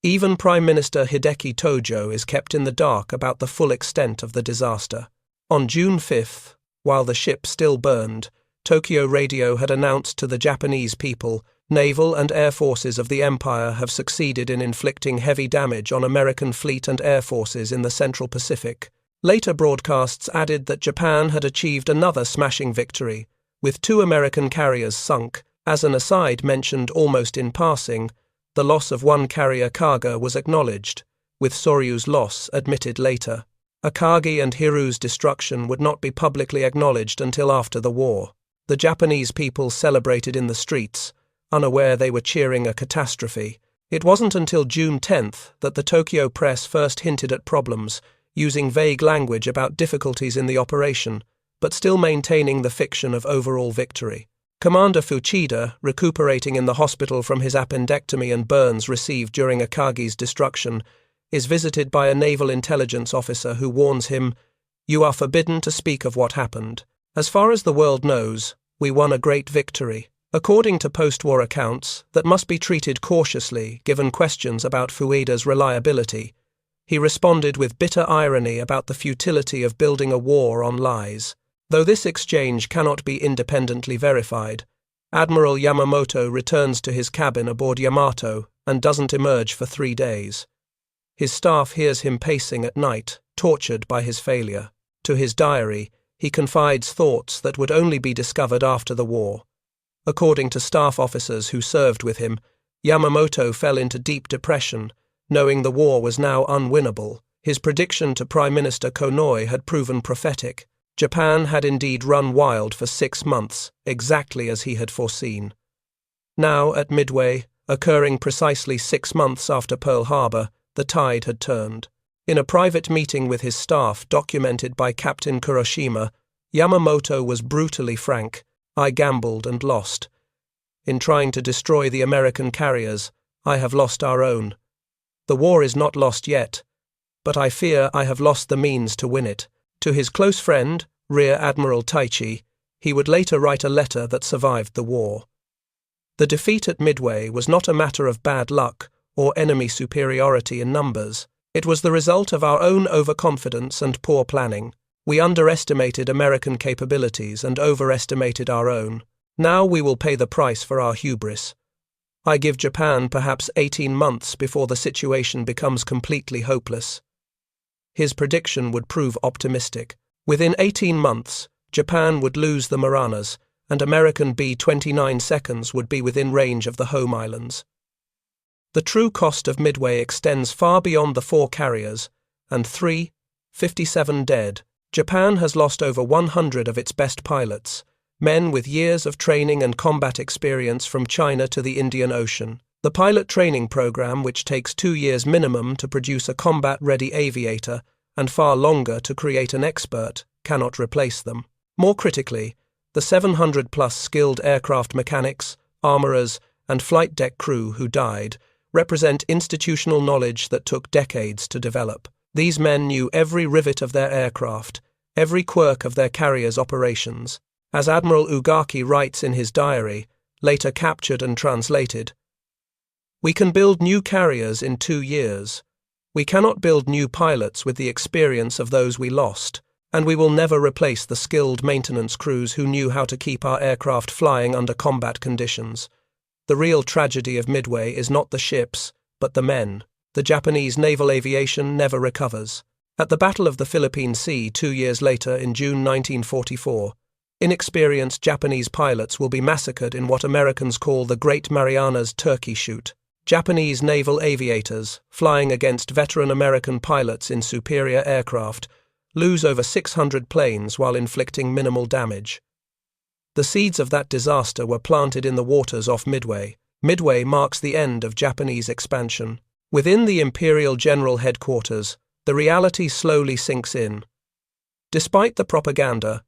Even Prime Minister Hideki Tojo is kept in the dark about the full extent of the disaster. On June 5th, while the ship still burned, Tokyo Radio had announced to the Japanese people, naval and air forces of the Empire have succeeded in inflicting heavy damage on American fleet and air forces in the Central Pacific. Later broadcasts added that Japan had achieved another smashing victory, with 2 American carriers sunk. As an aside mentioned almost in passing, the loss of 1 carrier Kaga was acknowledged, with Soryu's loss admitted later. Akagi and Hiru's destruction would not be publicly acknowledged until after the war. The Japanese people celebrated in the streets, unaware they were cheering a catastrophe. It wasn't until June 10th that the Tokyo press first hinted at problems, using vague language about difficulties in the operation, but still maintaining the fiction of overall victory. Commander Fuchida, recuperating in the hospital from his appendectomy and burns received during Akagi's destruction, is visited by a naval intelligence officer who warns him, "You are forbidden to speak of what happened. As far as the world knows, we won a great victory." According to post-war accounts that must be treated cautiously given questions about Fuchida's reliability, he responded with bitter irony about the futility of building a war on lies. Though this exchange cannot be independently verified, Admiral Yamamoto returns to his cabin aboard Yamato and doesn't emerge for 3 days. His staff hears him pacing at night, tortured by his failure. To his diary, he confides thoughts that would only be discovered after the war. According to staff officers who served with him, Yamamoto fell into deep depression, knowing the war was now unwinnable. His prediction to Prime Minister Konoe had proven prophetic. Japan had indeed run wild for 6 months, exactly as he had foreseen. Now, at Midway, occurring precisely 6 months after Pearl Harbor, the tide had turned. In a private meeting with his staff documented by Captain Kuroshima, Yamamoto was brutally frank. "I gambled and lost. In trying to destroy the American carriers, I have lost our own. The war is not lost yet, but I fear I have lost the means to win it." To his close friend, Rear Admiral Taichi, he would later write a letter that survived the war. The defeat at Midway was not a matter of bad luck or enemy superiority in numbers. It was the result of our own overconfidence and poor planning. We underestimated American capabilities and overestimated our own. Now we will pay the price for our hubris. I give Japan perhaps 18 months before the situation becomes completely hopeless. His prediction would prove optimistic. Within 18 months, Japan would lose the Marianas, and American B-29 seconds would be within range of the home islands. The true cost of Midway extends far beyond the 4 carriers, and 57 dead. Japan has lost over 100 of its best pilots, men with years of training and combat experience from China to the Indian Ocean. The pilot training program, which takes 2 years minimum to produce a combat-ready aviator and far longer to create an expert, cannot replace them. More critically, the 700-plus skilled aircraft mechanics, armourers, and flight deck crew who died represent institutional knowledge that took decades to develop. These men knew every rivet of their aircraft, every quirk of their carrier's operations. As Admiral Ugaki writes in his diary, later captured and translated, "We can build new carriers in 2 years. We cannot build new pilots with the experience of those we lost, and we will never replace the skilled maintenance crews who knew how to keep our aircraft flying under combat conditions. The real tragedy of Midway is not the ships, but the men. The Japanese naval aviation never recovers." At the Battle of the Philippine Sea 2 years later in June 1944, inexperienced Japanese pilots will be massacred in what Americans call the Great Marianas Turkey Shoot. Japanese naval aviators, flying against veteran American pilots in superior aircraft, lose over 600 planes while inflicting minimal damage. The seeds of that disaster were planted in the waters off Midway. Midway marks the end of Japanese expansion. Within the Imperial General Headquarters, the reality slowly sinks in. Despite the propaganda,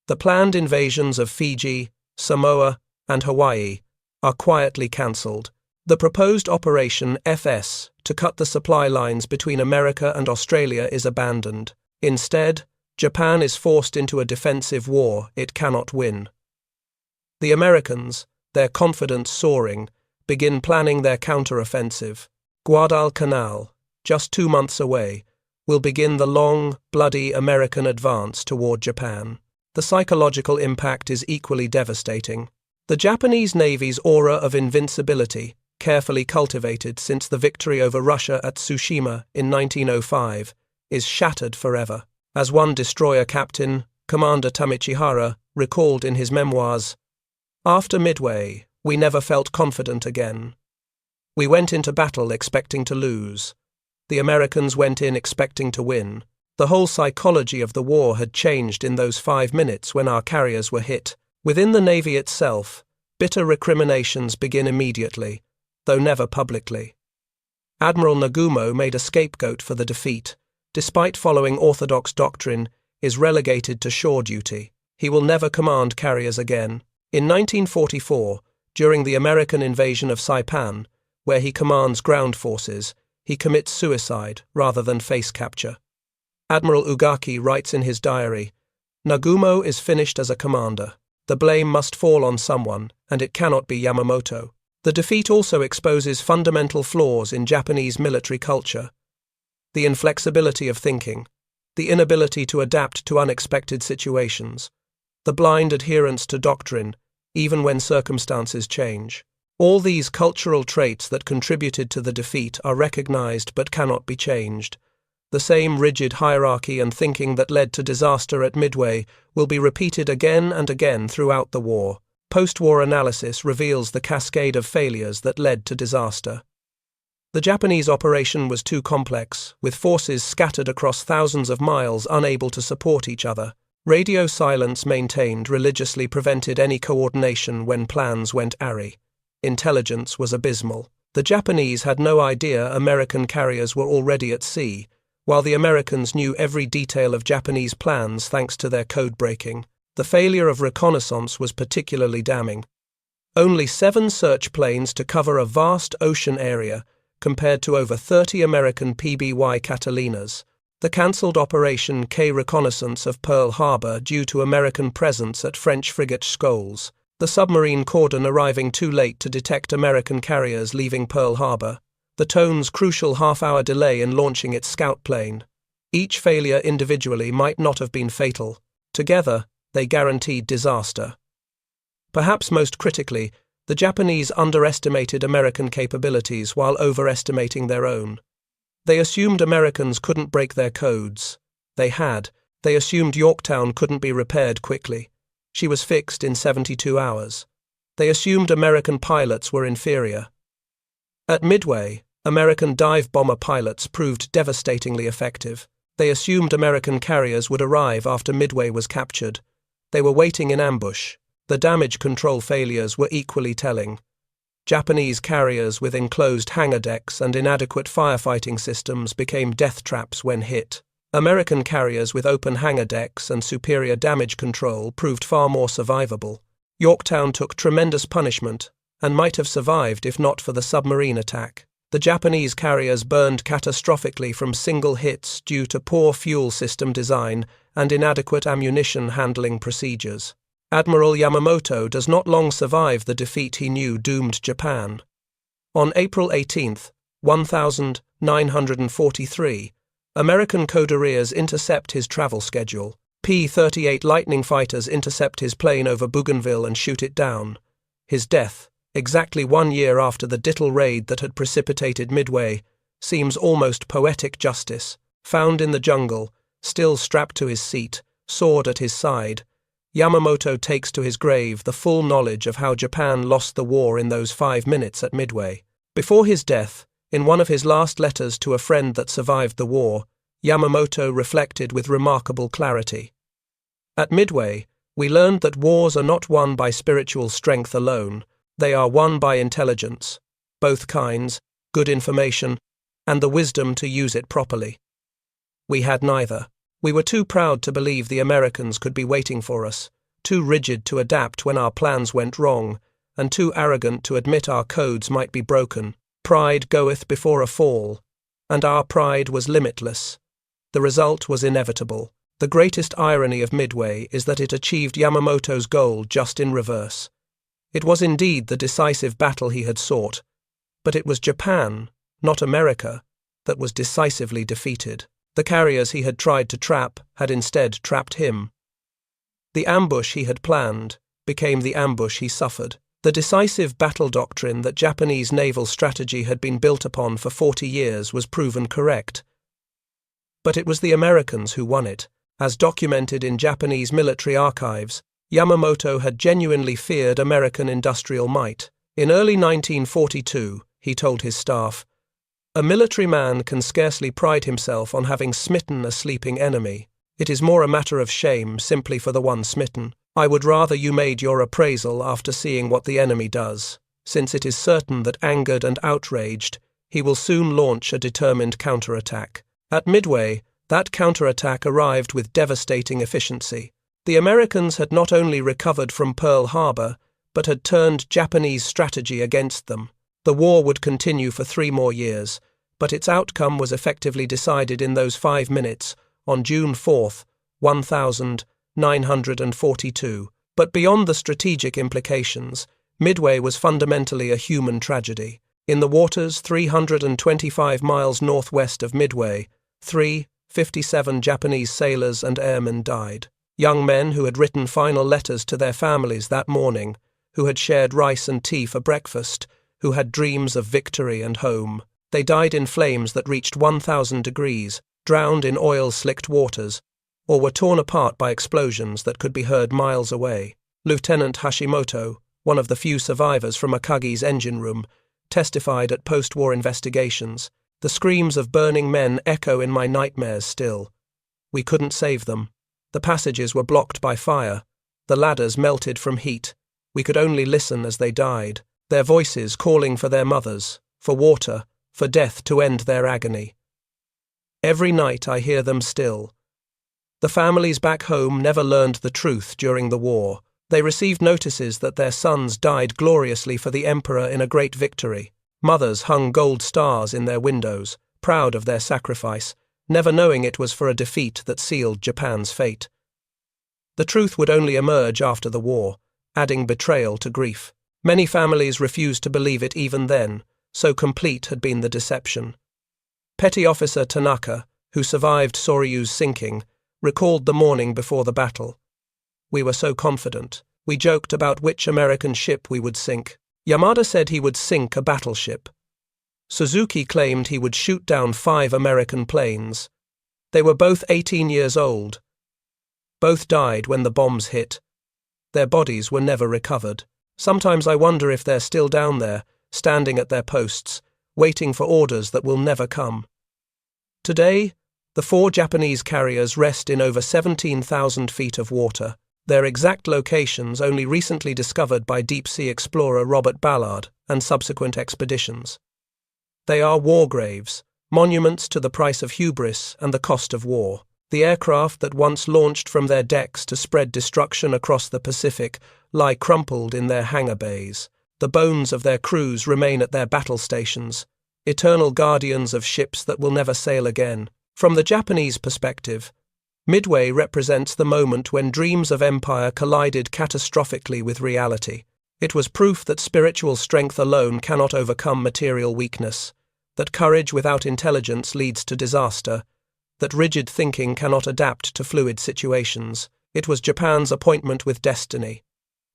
the planned invasions of Fiji, Samoa, and Hawaii are quietly cancelled. The proposed Operation FS to cut the supply lines between America and Australia is abandoned. Instead, Japan is forced into a defensive war it cannot win. The Americans, their confidence soaring, begin planning their counter-offensive. Guadalcanal, just 2 months away, will begin the long, bloody American advance toward Japan. The psychological impact is equally devastating. The Japanese Navy's aura of invincibility, carefully cultivated since the victory over Russia at Tsushima in 1905, is shattered forever. As one destroyer captain, Commander Tamichihara, recalled in his memoirs, "After Midway, we never felt confident again. We went into battle expecting to lose. The Americans went in expecting to win. The whole psychology of the war had changed in those 5 minutes when our carriers were hit." Within the Navy itself, bitter recriminations begin immediately, though never publicly. Admiral Nagumo, made a scapegoat for the defeat, despite following orthodox doctrine, is relegated to shore duty. He will never command carriers again. In 1944, during the American invasion of Saipan, where he commands ground forces, he commits suicide rather than face capture. Admiral Ugaki writes in his diary, "Nagumo is finished as a commander. The blame must fall on someone, and it cannot be Yamamoto." The defeat also exposes fundamental flaws in Japanese military culture. The inflexibility of thinking, the inability to adapt to unexpected situations, the blind adherence to doctrine, even when circumstances change. All these cultural traits that contributed to the defeat are recognized but cannot be changed. The same rigid hierarchy and thinking that led to disaster at Midway will be repeated again and again throughout the war. Post-war analysis reveals the cascade of failures that led to disaster. The Japanese operation was too complex, with forces scattered across thousands of miles unable to support each other. Radio silence maintained religiously prevented any coordination when plans went awry. Intelligence was abysmal. The Japanese had no idea American carriers were already at sea, while the Americans knew every detail of Japanese plans thanks to their code-breaking. The failure of reconnaissance was particularly damning. Only 7 search planes to cover a vast ocean area, compared to over 30 American PBY Catalinas. The cancelled Operation K reconnaissance of Pearl Harbor due to American presence at French frigate Scholes. The submarine cordon arriving too late to detect American carriers leaving Pearl Harbor. The Tone's crucial half-hour delay in launching its scout plane. Each failure individually might not have been fatal. Together, they guaranteed disaster. Perhaps most critically, the Japanese underestimated American capabilities while overestimating their own. They assumed Americans couldn't break their codes. They had. They assumed Yorktown couldn't be repaired quickly. She was fixed in 72 hours. They assumed American pilots were inferior. At Midway, American dive bomber pilots proved devastatingly effective. They assumed American carriers would arrive after Midway was captured. They were waiting in ambush. The damage control failures were equally telling. Japanese carriers with enclosed hangar decks and inadequate firefighting systems became death traps when hit. American carriers with open hangar decks and superior damage control proved far more survivable. Yorktown took tremendous punishment and might have survived if not for the submarine attack. The Japanese carriers burned catastrophically from single hits due to poor fuel system design and inadequate ammunition handling procedures. Admiral Yamamoto does not long survive the defeat he knew doomed Japan. On April 18, 1943, American Coderiers intercept his travel schedule. P-38 Lightning fighters intercept his plane over Bougainville and shoot it down. His death, exactly 1 year after the Dittle raid that had precipitated Midway, seems almost poetic justice. Found in the jungle, still strapped to his seat, sword at his side, Yamamoto takes to his grave the full knowledge of how Japan lost the war in those 5 minutes at Midway. Before his death, in one of his last letters to a friend that survived the war, Yamamoto reflected with remarkable clarity. At Midway, we learned that wars are not won by spiritual strength alone, they are won by intelligence, both kinds, good information, and the wisdom to use it properly. We had neither. We were too proud to believe the Americans could be waiting for us, too rigid to adapt when our plans went wrong, and too arrogant to admit our codes might be broken. Pride goeth before a fall, and our pride was limitless. The result was inevitable. The greatest irony of Midway is that it achieved Yamamoto's goal just in reverse. It was indeed the decisive battle he had sought, but it was Japan, not America, that was decisively defeated. The carriers he had tried to trap had instead trapped him. The ambush he had planned became the ambush he suffered. The decisive battle doctrine that Japanese naval strategy had been built upon for 40 years was proven correct. But it was the Americans who won it. As documented in Japanese military archives, Yamamoto had genuinely feared American industrial might. In early 1942, he told his staff, "A military man can scarcely pride himself on having smitten a sleeping enemy. It is more a matter of shame simply for the one smitten. I would rather you made your appraisal after seeing what the enemy does, since it is certain that angered and outraged, he will soon launch a determined counterattack." At Midway, that counterattack arrived with devastating efficiency. The Americans had not only recovered from Pearl Harbor, but had turned Japanese strategy against them. The war would continue for 3 more years, but its outcome was effectively decided in those 5 minutes, on June 4, 1942. But beyond the strategic implications, Midway was fundamentally a human tragedy. In the waters 325 miles northwest of Midway, 57 Japanese sailors and airmen died. Young men who had written final letters to their families that morning, who had shared rice and tea for breakfast, who had dreams of victory and home. They died in flames that reached 1,000 degrees, drowned in oil-slicked waters, or were torn apart by explosions that could be heard miles away. Lieutenant Hashimoto, one of the few survivors from Akagi's engine room, testified at post-war investigations. "The screams of burning men echo in my nightmares still. We couldn't save them. The passages were blocked by fire. The ladders melted from heat. We could only listen as they died, their voices calling for their mothers, for water, for death to end their agony. Every night I hear them still." The families back home never learned the truth during the war. They received notices that their sons died gloriously for the emperor in a great victory. Mothers hung gold stars in their windows, proud of their sacrifice, never knowing it was for a defeat that sealed Japan's fate. The truth would only emerge after the war, adding betrayal to grief. Many families refused to believe it even then, so complete had been the deception. Petty Officer Tanaka, who survived Soryu's sinking, recalled the morning before the battle. "We were so confident. We joked about which American ship we would sink. Yamada said he would sink a battleship. Suzuki claimed he would shoot down 5 American planes. They were both 18 years old. Both died when the bombs hit. Their bodies were never recovered. Sometimes I wonder if they're still down there, standing at their posts, waiting for orders that will never come." Today, the 4 Japanese carriers rest in over 17,000 feet of water, their exact locations only recently discovered by deep-sea explorer Robert Ballard and subsequent expeditions. They are war graves, monuments to the price of hubris and the cost of war. The aircraft that once launched from their decks to spread destruction across the Pacific lie crumpled in their hangar bays. The bones of their crews remain at their battle stations, eternal guardians of ships that will never sail again. From the Japanese perspective, Midway represents the moment when dreams of empire collided catastrophically with reality. It was proof that spiritual strength alone cannot overcome material weakness, that courage without intelligence leads to disaster, that rigid thinking cannot adapt to fluid situations. It was Japan's appointment with destiny,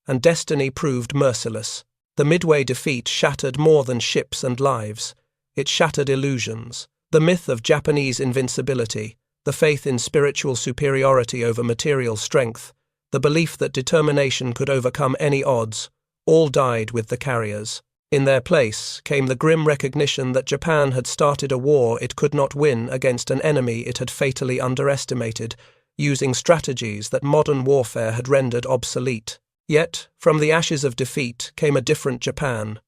and destiny proved merciless. The Midway defeat shattered more than ships and lives. It shattered illusions. The myth of Japanese invincibility, the faith in spiritual superiority over material strength, the belief that determination could overcome any odds, all died with the carriers. In their place came the grim recognition that Japan had started a war it could not win against an enemy it had fatally underestimated, using strategies that modern warfare had rendered obsolete. Yet, from the ashes of defeat came a different Japan.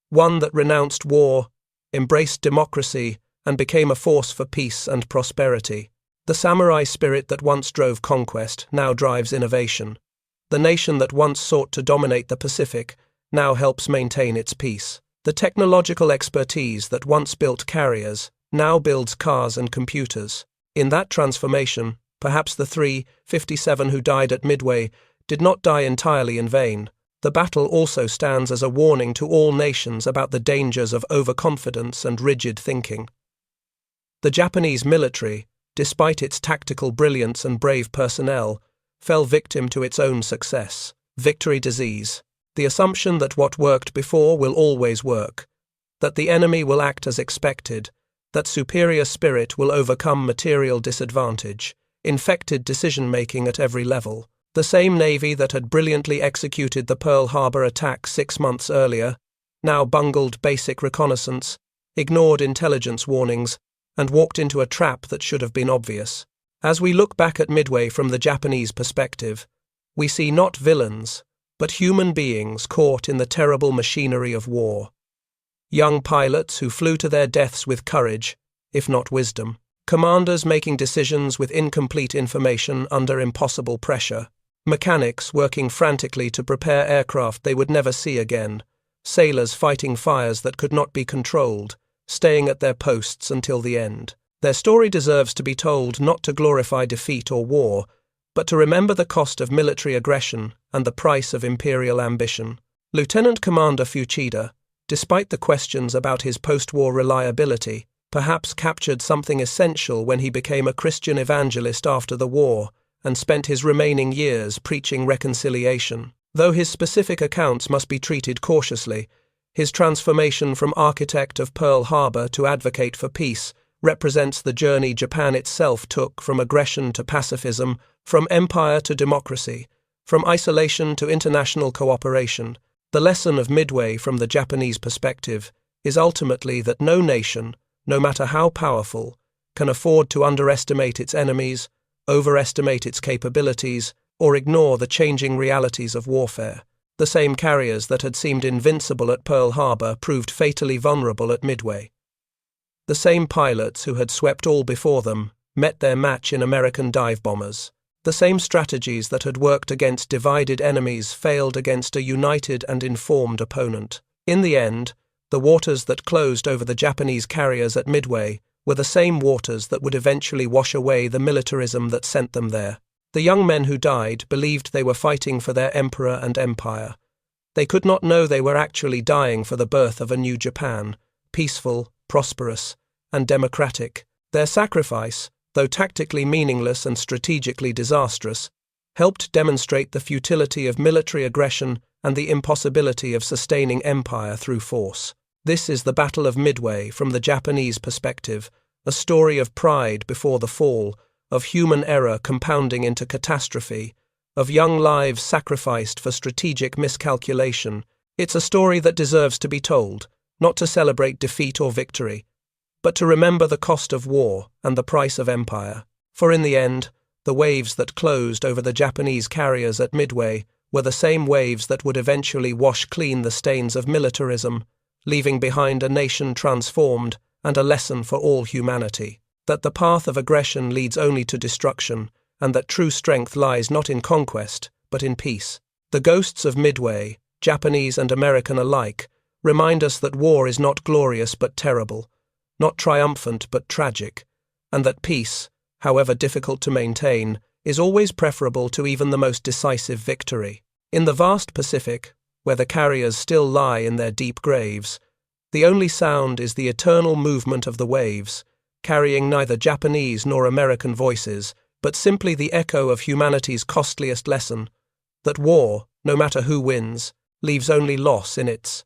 One that renounced war, embraced democracy, and became a force for peace and prosperity. The samurai spirit that once drove conquest now drives innovation. The nation that once sought to dominate the Pacific now helps maintain its peace. The technological expertise that once built carriers now builds cars and computers. In that transformation, perhaps the 357 who died at Midway did not die entirely in vain. The battle also stands as a warning to all nations about the dangers of overconfidence and rigid thinking. The Japanese military, despite its tactical brilliance and brave personnel, fell victim to its own success. Victory disease. The assumption that what worked before will always work, that the enemy will act as expected, that superior spirit will overcome material disadvantage, infected decision-making at every level. The same navy that had brilliantly executed the Pearl Harbor attack 6 months earlier now bungled basic reconnaissance, ignored intelligence warnings, and walked into a trap that should have been obvious. As we look back at Midway from the Japanese perspective, we see not villains, but human beings caught in the terrible machinery of war. Young pilots who flew to their deaths with courage, if not wisdom. Commanders making decisions with incomplete information under impossible pressure. Mechanics working frantically to prepare aircraft they would never see again. Sailors fighting fires that could not be controlled, staying at their posts until the end. Their story deserves to be told not to glorify defeat or war, but to remember the cost of military aggression and the price of imperial ambition. Lieutenant Commander Fuchida, despite the questions about his post-war reliability, perhaps captured something essential when he became a Christian evangelist after the war and spent his remaining years preaching reconciliation. Though his specific accounts must be treated cautiously, his transformation from architect of Pearl Harbor to advocate for peace represents the journey Japan itself took from aggression to pacifism, from empire to democracy, from isolation to international cooperation. The lesson of Midway from the Japanese perspective is ultimately that no nation, no matter how powerful, can afford to underestimate its enemies, overestimate its capabilities, or ignore the changing realities of warfare. The same carriers that had seemed invincible at Pearl Harbor proved fatally vulnerable at Midway. The same pilots who had swept all before them met their match in American dive bombers. The same strategies that had worked against divided enemies failed against a united and informed opponent. In the end, the waters that closed over the Japanese carriers at Midway were the same waters that would eventually wash away the militarism that sent them there. The young men who died believed they were fighting for their emperor and empire. They could not know they were actually dying for the birth of a new Japan, peaceful, prosperous, and democratic. Their sacrifice, though tactically meaningless and strategically disastrous, helped demonstrate the futility of military aggression and the impossibility of sustaining empire through force. This is the Battle of Midway from the Japanese perspective, a story of pride before the fall, of human error compounding into catastrophe, of young lives sacrificed for strategic miscalculation. It's a story that deserves to be told, not to celebrate defeat or victory, but to remember the cost of war and the price of empire. For in the end, the waves that closed over the Japanese carriers at Midway were the same waves that would eventually wash clean the stains of militarism, leaving behind a nation transformed and a lesson for all humanity, that the path of aggression leads only to destruction, and that true strength lies not in conquest, but in peace. The ghosts of Midway, Japanese and American alike, remind us that war is not glorious but terrible, not triumphant but tragic, and that peace, however difficult to maintain, is always preferable to even the most decisive victory. In the vast Pacific, where the carriers still lie in their deep graves, the only sound is the eternal movement of the waves, carrying neither Japanese nor American voices, but simply the echo of humanity's costliest lesson, that war, no matter who wins, leaves only loss in its